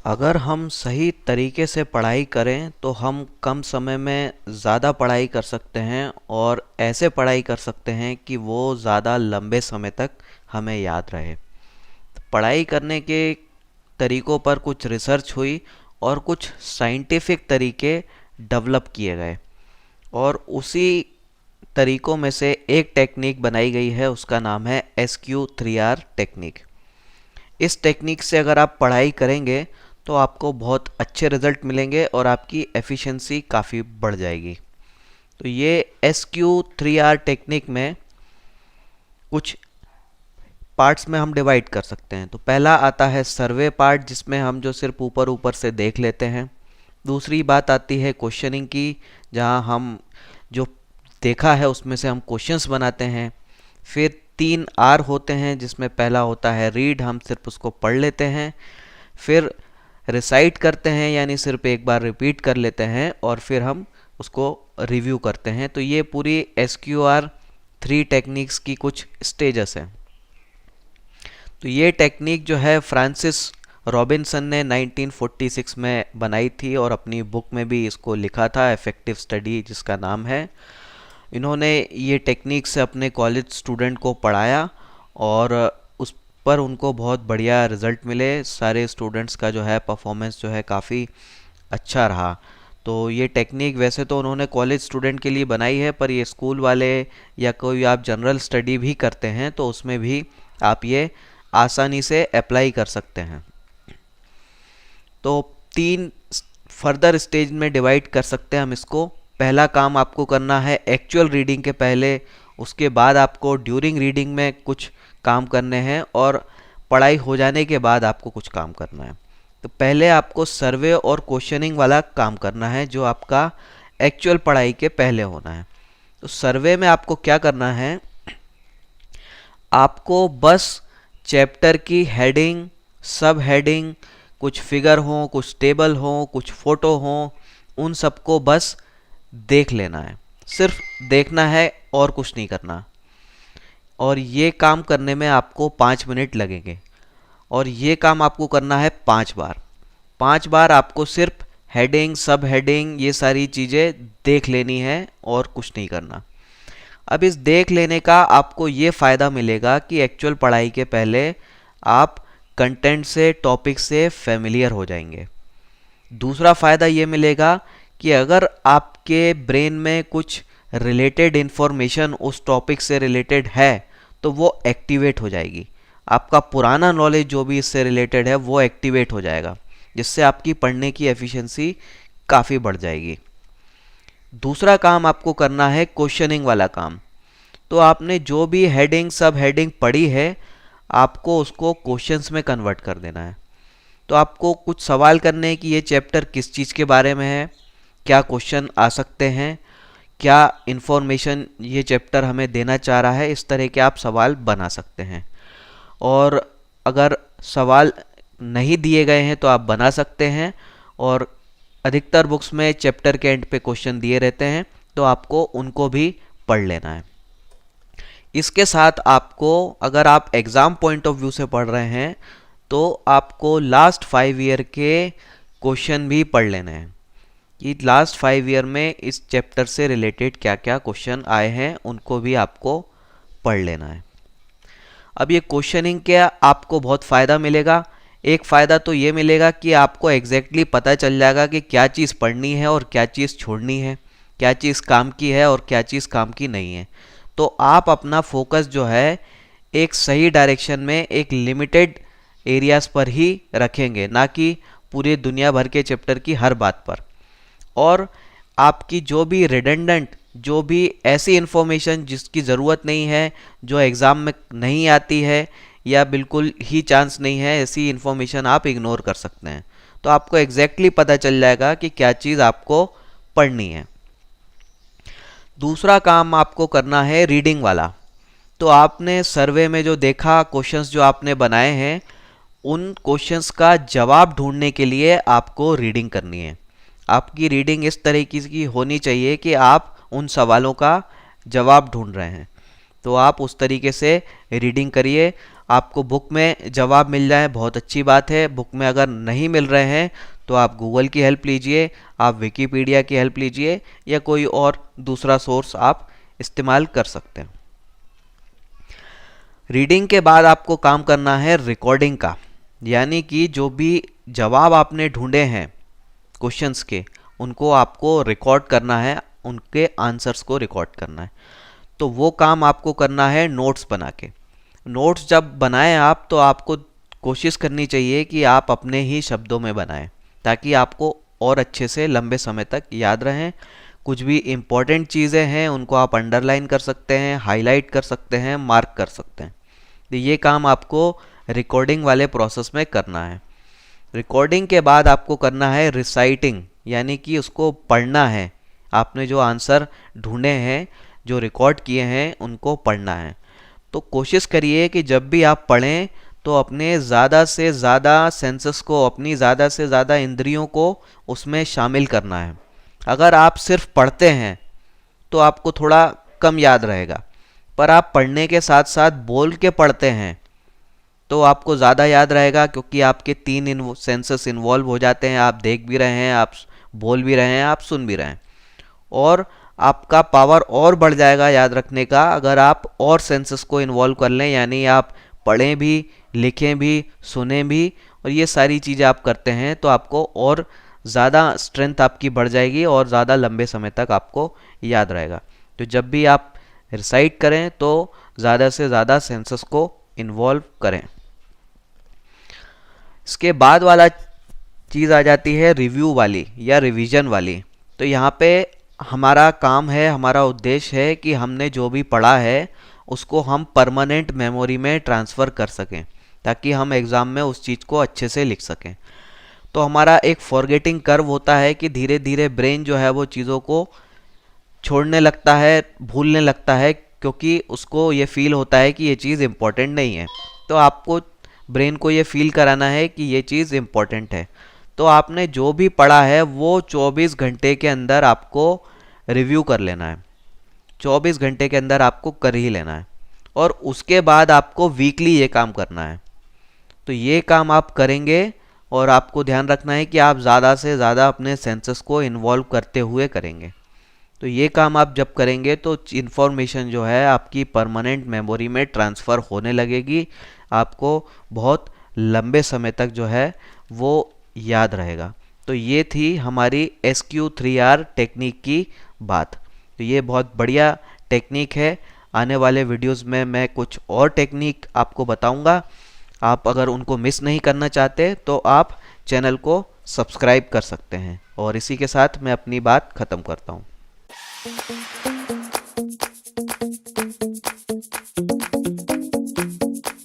अगर हम सही तरीके से पढ़ाई करें तो हम कम समय में ज़्यादा पढ़ाई कर सकते हैं और ऐसे पढ़ाई कर सकते हैं कि वो ज़्यादा लंबे समय तक हमें याद रहे। पढ़ाई करने के तरीकों पर कुछ रिसर्च हुई और कुछ साइंटिफिक तरीके डेवलप किए गए और उसी तरीकों में से एक टेक्निक बनाई गई है, उसका नाम है SQ3R टेक्निक। इस टेक्निक से अगर आप पढ़ाई करेंगे तो आपको बहुत अच्छे रिजल्ट मिलेंगे और आपकी एफिशिएंसी काफ़ी बढ़ जाएगी। तो ये SQ3R टेक्निक में कुछ पार्ट्स में हम डिवाइड कर सकते हैं। तो पहला आता है सर्वे पार्ट, जिसमें हम जो सिर्फ ऊपर ऊपर से देख लेते हैं। दूसरी बात आती है क्वेश्चनिंग की, जहां हम जो देखा है उसमें से हम क्वेश्चंस बनाते हैं। फिर 3R होते हैं, जिसमें पहला होता है रीड, हम सिर्फ उसको पढ़ लेते हैं। फिर रिसाइट करते हैं, यानी सिर्फ एक बार रिपीट कर लेते हैं और फिर हम उसको रिव्यू करते हैं। तो ये पूरी SQR3 टेक्निक्स की कुछ स्टेजेस हैं। तो ये टेक्निक जो है फ्रांसिस रॉबिन्सन ने 1946 में बनाई थी और अपनी बुक में भी इसको लिखा था, इफेक्टिव स्टडी जिसका नाम है। इन्होंने ये टेक्निक से अपने कॉलेज स्टूडेंट को पढ़ाया और उस पर उनको बहुत बढ़िया रिजल्ट मिले। सारे स्टूडेंट्स का जो है परफॉर्मेंस जो है काफ़ी अच्छा रहा। तो ये टेक्निक वैसे तो उन्होंने कॉलेज स्टूडेंट के लिए बनाई है, पर ये स्कूल वाले या कोई आप जनरल स्टडी भी करते हैं तो उसमें भी आप ये आसानी से अप्लाई कर सकते हैं। तो 3 फर्दर स्टेज में डिवाइड कर सकते हैं हम इसको। पहला काम आपको करना है एक्चुअल रीडिंग के पहले, उसके बाद आपको ड्यूरिंग रीडिंग में कुछ काम करने हैं और पढ़ाई हो जाने के बाद आपको कुछ काम करना है। तो पहले आपको सर्वे और क्वेश्चनिंग वाला काम करना है, जो आपका एक्चुअल पढ़ाई के पहले होना है। तो सर्वे में आपको क्या करना है, आपको बस चैप्टर की हेडिंग, सब हेडिंग, कुछ फिगर हो, कुछ टेबल हो, कुछ फोटो हो, उन सबको बस देख लेना है। सिर्फ देखना है और कुछ नहीं करना। और ये काम करने में आपको 5 मिनट लगेंगे और ये काम आपको करना है 5 बार। 5 बार आपको सिर्फ हेडिंग, सब हेडिंग, ये सारी चीज़ें देख लेनी है और कुछ नहीं करना। अब इस देख लेने का आपको ये फ़ायदा मिलेगा कि एक्चुअल पढ़ाई के पहले आप कंटेंट से, टॉपिक से फेमिलियर हो जाएंगे। दूसरा फ़ायदा ये मिलेगा कि अगर आपके ब्रेन में कुछ रिलेटेड इन्फॉर्मेशन उस टॉपिक से रिलेटेड है तो वो एक्टिवेट हो जाएगी। आपका पुराना नॉलेज जो भी इससे रिलेटेड है वो एक्टिवेट हो जाएगा, जिससे आपकी पढ़ने की एफिशिएंसी काफ़ी बढ़ जाएगी। दूसरा काम आपको करना है क्वेश्चनिंग वाला काम। तो आपने जो भी हेडिंग, सब हेडिंग पढ़ी है, आपको उसको क्वेश्चंस में कन्वर्ट कर देना है। तो आपको कुछ सवाल करने हैं कि ये चैप्टर किस चीज़ के बारे में है, क्या क्वेश्चन आ सकते हैं, क्या इन्फॉर्मेशन ये चैप्टर हमें देना चाह रहा है। इस तरह के आप सवाल बना सकते हैं। और अगर सवाल नहीं दिए गए हैं तो आप बना सकते हैं, और अधिकतर बुक्स में चैप्टर के एंड पे क्वेश्चन दिए रहते हैं, तो आपको उनको भी पढ़ लेना है। इसके साथ आपको, अगर आप एग्ज़ाम पॉइंट ऑफ व्यू से पढ़ रहे हैं, तो आपको लास्ट 5 ईयर के क्वेश्चन भी पढ़ लेने हैं कि लास्ट 5 ईयर में इस चैप्टर से रिलेटेड क्या क्या क्वेश्चन आए हैं, उनको भी आपको पढ़ लेना है। अब ये क्वेश्चनिंग के आपको बहुत फ़ायदा मिलेगा। एक फ़ायदा तो ये मिलेगा कि आपको एग्जैक्टली पता चल जाएगा कि क्या चीज़ पढ़नी है और क्या चीज़ छोड़नी है, क्या चीज़ काम की है और क्या चीज़ काम की नहीं है। तो आप अपना फोकस जो है एक सही डायरेक्शन में, एक लिमिटेड एरियाज़ पर ही रखेंगे, ना कि पूरे दुनिया भर के चैप्टर की हर बात पर। और आपकी जो भी रिडंडेंट, जो भी ऐसी इन्फॉर्मेशन जिसकी ज़रूरत नहीं है, जो एग्ज़ाम में नहीं आती है या बिल्कुल ही चांस नहीं है, ऐसी इन्फॉर्मेशन आप इग्नोर कर सकते हैं। तो आपको एग्जैक्टली पता चल जाएगा कि क्या चीज़ आपको पढ़नी है। दूसरा काम आपको करना है रीडिंग वाला। तो आपने सर्वे में जो देखा, क्वेश्चंस जो आपने बनाए हैं, उन क्वेश्चंस का जवाब ढूंढने के लिए आपको रीडिंग करनी है। आपकी रीडिंग इस तरीके की होनी चाहिए कि आप उन सवालों का जवाब ढूंढ रहे हैं। तो आप उस तरीके से रीडिंग करिए। आपको बुक में जवाब मिल जाए बहुत अच्छी बात है। बुक में अगर नहीं मिल रहे हैं तो आप गूगल की हेल्प लीजिए, आप विकिपीडिया की हेल्प लीजिए, या कोई और दूसरा सोर्स आप इस्तेमाल कर सकते हैं। रीडिंग के बाद आपको काम करना है रिकॉर्डिंग का, यानी कि जो भी जवाब आपने ढूंढे हैं क्वेश्चंस के, उनको आपको रिकॉर्ड करना है, उनके आंसर्स को रिकॉर्ड करना है। तो वो काम आपको करना है नोट्स बना के। नोट्स जब बनाएं आप, तो आपको कोशिश करनी चाहिए कि आप अपने ही शब्दों में बनाएं, ताकि आपको और अच्छे से लंबे समय तक याद रहें। कुछ भी इम्पॉर्टेंट चीज़ें हैं उनको आप अंडरलाइन कर सकते हैं, हाईलाइट कर सकते हैं, मार्क कर सकते हैं। तो ये काम आपको रिकॉर्डिंग वाले प्रोसेस में करना है। रिकॉर्डिंग के बाद आपको करना है रिसाइटिंग, यानी कि उसको पढ़ना है। आपने जो आंसर ढूंढे हैं, जो रिकॉर्ड किए हैं, उनको पढ़ना है। तो कोशिश करिए कि जब भी आप पढ़ें तो अपने ज़्यादा से ज़्यादा सेंसेस को, अपनी ज़्यादा से ज़्यादा इंद्रियों को उसमें शामिल करना है। अगर आप सिर्फ पढ़ते हैं तो आपको थोड़ा कम याद रहेगा, पर आप पढ़ने के साथ साथ बोल के पढ़ते हैं तो आपको ज़्यादा याद रहेगा, क्योंकि आपके तीन सेंसेस इन्वॉल्व हो जाते हैं। आप देख भी रहे हैं, आप बोल भी रहे हैं, आप सुन भी रहे हैं, और आपका पावर और बढ़ जाएगा याद रखने का अगर आप और सेंसेस को इन्वॉल्व कर लें, यानी आप पढ़ें भी, लिखें भी, सुनें भी, और ये सारी चीज़ें आप करते हैं तो आपको और ज़्यादा स्ट्रेंथ आपकी बढ़ जाएगी और ज़्यादा लंबे समय तक आपको याद रहेगा। तो जब भी आप रिसाइट करें तो ज़्यादा से ज़्यादा सेंसेस को इन्वॉल्व करें। इसके बाद वाला चीज़ आ जाती है रिव्यू वाली या रिवीजन वाली। तो यहाँ पे हमारा काम है, हमारा उद्देश्य है कि हमने जो भी पढ़ा है उसको हम परमानेंट मेमोरी में ट्रांसफ़र कर सकें, ताकि हम एग्ज़ाम में उस चीज़ को अच्छे से लिख सकें। तो हमारा एक फॉरगेटिंग कर्व होता है कि धीरे धीरे ब्रेन जो है वो चीज़ों को छोड़ने लगता है, भूलने लगता है, क्योंकि उसको ये फील होता है कि ये चीज़ इम्पोर्टेंट नहीं है। तो आपको ब्रेन को ये फील कराना है कि ये चीज़ इम्पोर्टेंट है। तो आपने जो भी पढ़ा है वो 24 घंटे के अंदर आपको रिव्यू कर लेना है। 24 घंटे के अंदर आपको कर ही लेना है, और उसके बाद आपको वीकली ये काम करना है। तो ये काम आप करेंगे, और आपको ध्यान रखना है कि आप ज़्यादा से ज़्यादा अपने सेंसेस को इन्वॉल्व करते हुए करेंगे। तो ये काम आप जब करेंगे तो इन्फॉर्मेशन जो है आपकी परमानेंट मेमोरी में ट्रांसफ़र होने लगेगी, आपको बहुत लंबे समय तक जो है वो याद रहेगा। तो ये थी हमारी SQ3R टेक्निक की बात। तो ये बहुत बढ़िया टेक्निक है। आने वाले वीडियोस में मैं कुछ और टेक्निक आपको बताऊंगा। आप अगर उनको मिस नहीं करना चाहते तो आप चैनल को सब्सक्राइब कर सकते हैं। और इसी के साथ मैं अपनी बात ख़त्म करता हूँ।